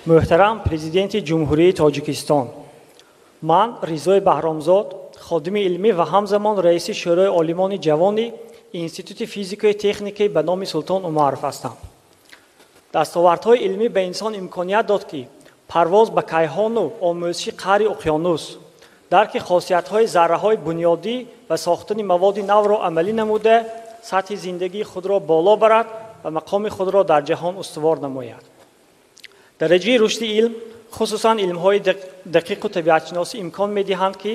Muhtaram Президенти Ҷумҳурии Тоҷикистон, ман Ризои Баҳромзод, ходими илмӣ ва ҳамзамон раиси шӯрои олимони ҷавони Институти физикаи техникаи ба номи Султон Умаров ҳастам. Дастовардҳои илмӣ ба инсон имконият дод ки парвоз ба кайҳону омӯзиши қаъри уқёнус, дарки хосиятҳои зарраҳои бунёдӣ ва сохтани маводи навро амалӣ намуда, сатҳи зиндагии худро боло барад ва мақоми худро дар ҷаҳон устувор намояд. дараҷаи рушди илм, хусусан илмҳои дақиқу табиатшиносӣ имкон медиҳанд ки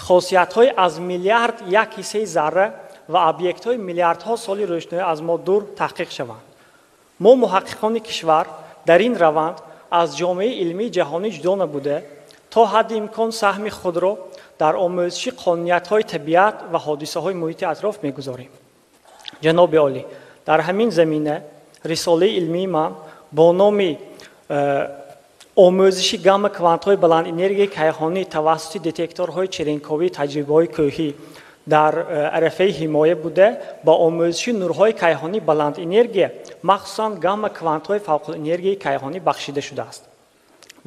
хосиятҳои аз миллиард як ҳиссаи зарра ва объектҳои миллиардҳо соли рӯшноӣ аз мо дур таҳқиқ шаванд. мо муҳаққиқони кишвар дар ин раванд аз ҷомеаи илмии ҷаҳонӣ ҷудо набуда, то ҳадди имкон саҳми худро дар омӯзиши қонуниятҳои табиат ва ҳодисаҳои муҳити атроф мегузорем. ҷаноби олӣ, дар ҳамин замина рисолаи илмии ман бо номи омӯзиши гамма квантҳои баландэнергияи кайҳонӣ тавассути детекторҳои черенковии таҷрибаҳои кӯҳӣ дар арафаи ҳимоя буда, ба омӯзиши нурҳои кайҳонӣ баландэнергия, махсусан гамма квантҳои фавқулэнергияи кайҳонӣ бахшида шудааст.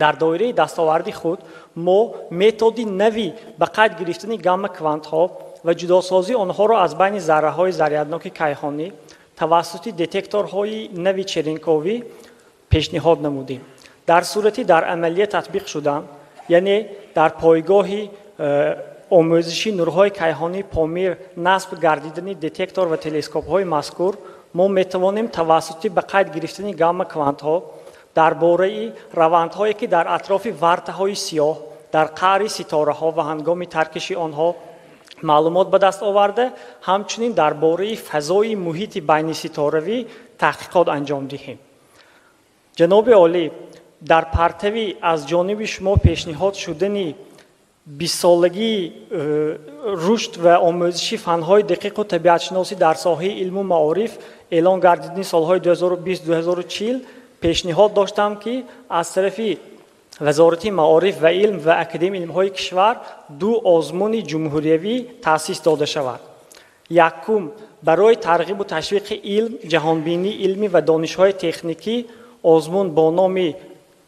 дар доираи дастоварди худ мо методи нави ба қайд гирифтани гамма квантҳо ва ҷудосозии онҳоро аз байни зарраҳои зарядноки кайҳонӣ тавассути детекторҳои нави черенковӣ пешниҳод намудем. дар сурати дар амалия татбиқ шудан, яъне дар пойгоҳи омӯзиши нурҳои кайҳонӣ помир насб гардидани детектор ва телескопҳои мазкур, мо метавонем тавассути ба қайд гирифтани гамма квантҳо дар бораи равандҳое ки дар атрофи вартаҳои сиёҳ дар қаъри ситораҳо ва ҳангоми таркиши онҳо маълумот ба даст оварда, ҳамчунин дар бораи фазои муҳити байни ситоравӣ таҳқиқот анҷом диҳем. ҷаноби олӣ, дар партави аз ҷониби шумо пешниҳод шудани 20-солагии рушд ва омӯзиши фанҳои дақиқу табиатшиносӣ дар соҳаи илму маориф эълон гардидани солҳои 2020-2040 пешниҳод доштам ки аз тарафи вазорати маориф ва илм ва академияи илмҳои кишвар 2 озмуни ҷумҳуриявӣ таъсис дода шавад. якум барои тарғибу ташвиқи илм, ҷаҳонбинии илмӣ ва донишҳои техникӣ, озмун бо номи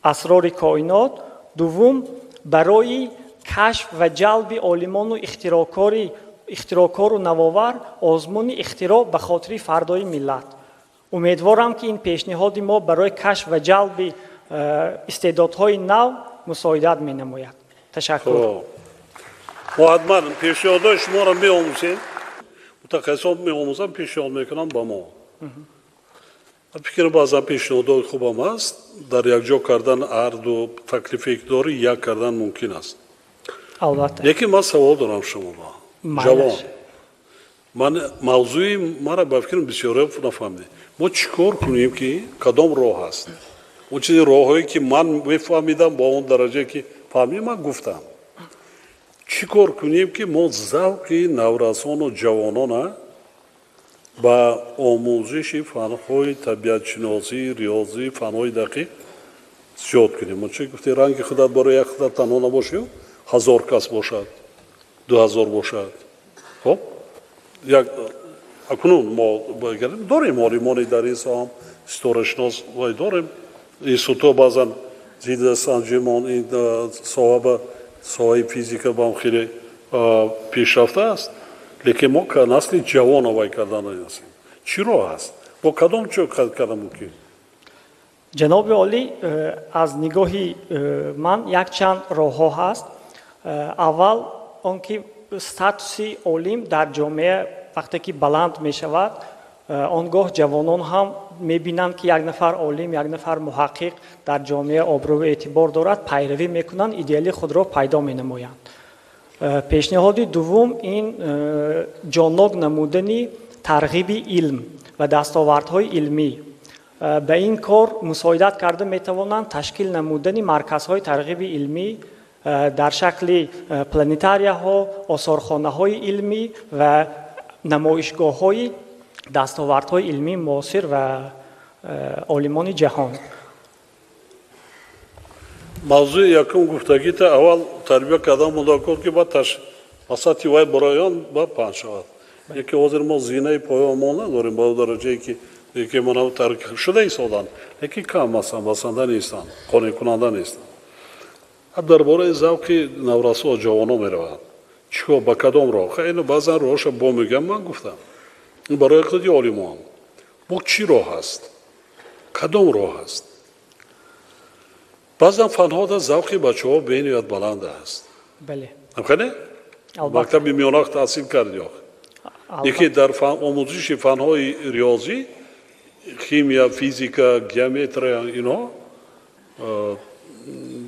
асрори коинот. дуввум барои кашф ва ҷалби олимону ихтирокору навовар, озмуни ихтироъ ба хотири фардои миллат. умедворам ки ин пешниҳоди мо барои кашф ва ҷалби истеъдодҳои нав мусоидат менамояд. ташаккур. мо ҳатман пешниҳодҳои шуморо меомӯзем, мутахассисон меомӯзам, пешниҳод мекунам ба мо. фикр баъзан пешниҳодҳои хубам аст, дар якҷо кардан арду таклифе ки дорӣ як кардан мумкин аст. албатта. лекин ман савол дорам шумо ҷавон. ман мавзӯи мара ба фикрам бисёре нафаҳмидем. мо чӣ кор кунем ки кадом роҳ аст? он чизи роҳҳое ки ман мефаҳмидам ба он дараҷае ки фаҳмидам ман гуфтам. чӣ кор кунем ки мо завқи наврасону ҷавонона ба омӯзиши фанҳои табиатшиносӣ, риёзӣ, фанҳои дақиқ зиёд кунем? мо чӣ гуфтем, ранги худат барои як худат танҳо набошем, 1000 кас бошад, 2000 бошад. хоб акунун мо дорем олимони дар ин соҳам, ситорашинос дорем. институтҳо баъзан зидда санҷимон ин соҳаи физика бам хеле пешрафта аст. лекин мо насли ҷавон овай кардан ҳастем. чӣ роҳ аст? бо кадом чо кардан мумкин? ҷаноби олӣ, аз нигоҳи ман якчанд роҳҳо ҳаст. аввал он ки статуси олим дар ҷомеа вақте ки баланд мешавад, он гоҳ ҷавонон ҳам мебинанд ки як нафар олим, як нафар муҳаққиқ дар ҷомеа обрӯ эътибор дорад, пайравӣ мекунанд, идеали худро пайдо менамоянд. пешниҳоди дуввум ин ҷоннок намудани тарғиби илм ва дастовардҳои илмӣ. ба ин кор мусоидат карда метавонанд ташкил намудани марказҳои тарғиби илмӣ дар шакли планетарияҳо, осорхонаҳои илмӣ ва намоишгоҳҳои дастовардҳои илмии муосир ва олимони ҷаҳон. мавзӯи якум гуфтагита аввал тарбия кардан мудокот ки баъд масати вай бароён ба паҳн шавад. яке ҳозир мо зинаи поёмон надорем ба дараҷае ки یکی منو ترک شده ایستادن، یکی کم مثلا بسنده نیستن، قانع کننده نیستن. درباره ذوق نورسا جوانان میروند. چیکار با کدام راه؟ خیلی بعضا راهش با میگم من گفتم. برای خودی آلیمان. ما چی راه است؟ کدام راه است؟ بعضا فنها در ذوق بچه‌ها بینیت بلند است. بله. نمی‌خونه؟ مکتب میاناخت تحصیل کردی آخه. یکی در آموزش فنهای ریاضی، خیمیا، فیزیکا، گیومتریا اینا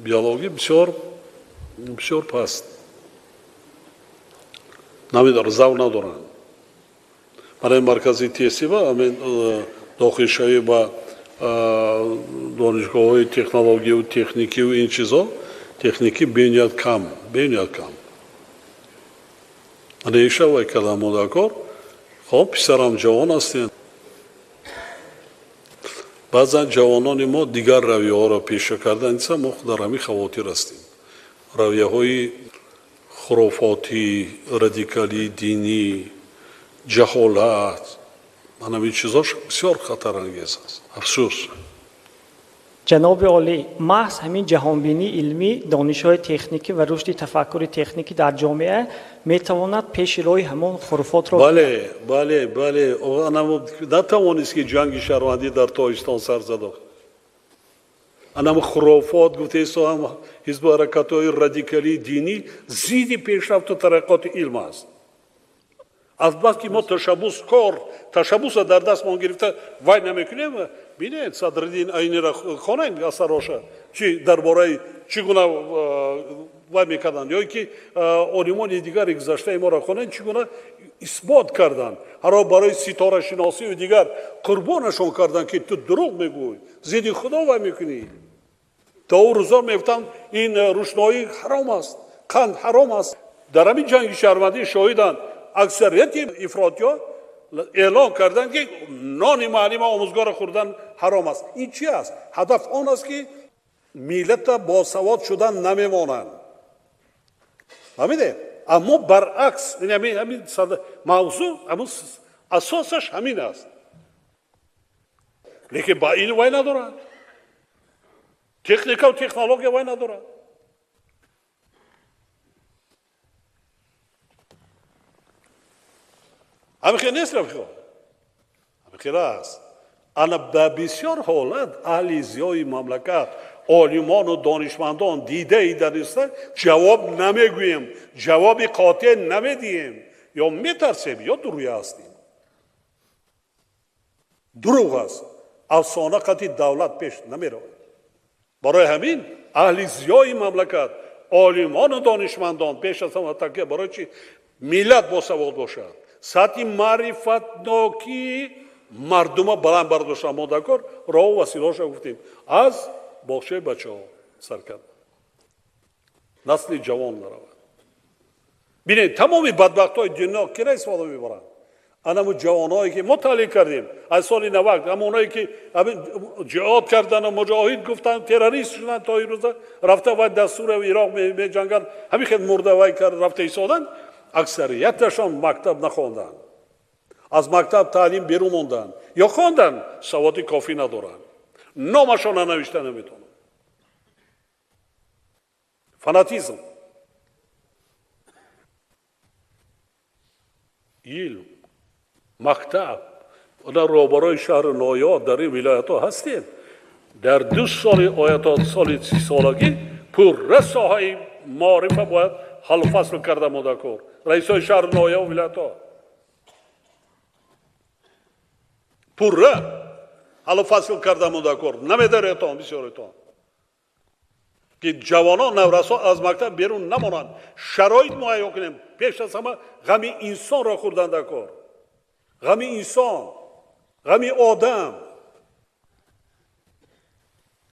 بیولوژی بسیار پست. نمی‌داره ذوق ندارن. برای مرکزی تحصیل با همین داخلشایی با دانشگاه‌های تکنولوژی و تکنیکی و این چیزا تکنیکی بینیاد کم. ریشه و کلام مداکار خب پسرم جوان هستند. بعضا جوانان ما دیگر رویه ها را پیشه کردن. انسان ما در همین خواطر هستیم. رویه های خرافاتی، رادیکالی، دینی، جهالت، من همین چیزاش بسیار خطرانگیز است. افسوس. جناب عالی، محض همین جهانبینی علمی، دانش‌های تکنیکی و رشد تفکر تکنیکی در جامعه میتواند پیش روی همون خرافات را بله آنها نتوانست که جنگ شهروندی در تاجیکستان سر زد. آنها خرافات گفته است هم حزب و حرکت‌های رادیکالی دینی زیدی پیشرفت و ترقیات علم است. البته که ما تشبوس در دست ما گرفته وای نمیکنیم. ببینید صدرالدین عینی را خوانید اثرش چی درباره چگونه وای میکردن یا که آلیمانی دیگر گذشته ما را خوانید چگونه اثبات کردن هر برای ستاره شناسی و دیگر قربانشون کردن که تو دروغ میگوی ضد خدا وای میکنی. تا او روزا میگفتن این روشنایی حرام است، قند حرام است. در همین جنگ شهروندی شاهدان اکثریت افراطی‌ها اعلام کردن که نان معلم آموزگار خوردن حرام است. این چی است؟ هدف آن است که ملت باسواد شدن نمیمانند. فهمیده؟ اما برعکس همین موضوع اساسش همین است. لیکن با این وای ندارن. تکنیک و تکنولوژی وای ندارن. همین نیست رفیقا. همین است. انا به بسیار حالت اهل زیای مملکت عالمان و دانشمندان دیده ای دانسته جواب نمیگوییم، جواب قاطع نمیدیم، یا میترسیم یا دروغ هستیم. دروغ است. افسانه قطعی دولت پیش نمیره. برای همین اهل زیای مملکت عالمان و دانشمندان پیش از همه تکیه برای چی ملت باسواد باشد. سطح معرفت نوکی مردم بلند برداشتن. ما دکار راه و وسیله‌اش گفتیم از باغچه بچه‌ها سر کرد. نسل جوان نرود. ببینید تمامی بدبخت‌های دنیا کی را استفاده می‌برند؟ همون جوانایی که مطالعه کردیم از سال 90 همونایی که جهاد کردن و مجاهد گفتن تروریست شدن تا این روزا رفته و دستور عراق می جنگن همین خیلی مرده وای کرد رفته ایستادن. اکثریتشان مکتب نخواندن، از مکتب تعلیم بیرون موندن یا خواندن سواد کافی ندارن، نامشان ننوشته نمیتونن. فناتیزم، علم، مکتب در روبروی شهر نویا در این ولایت ها هستیم. در 2 سال آیات سال 30 سالگی پر ساحه معرفه باید حل فصل کرده مدکر رئیس های شهر نویا و ولایت ها پر حل فصل کرده مدکر نمیده ریتان بسیار ریتان که جوانان نورسا از مکتب بیرون نمانند. شرایط مهیا کنیم. پیش از همه غم انسان را خوردن در کار. غم انسان، غم آدم،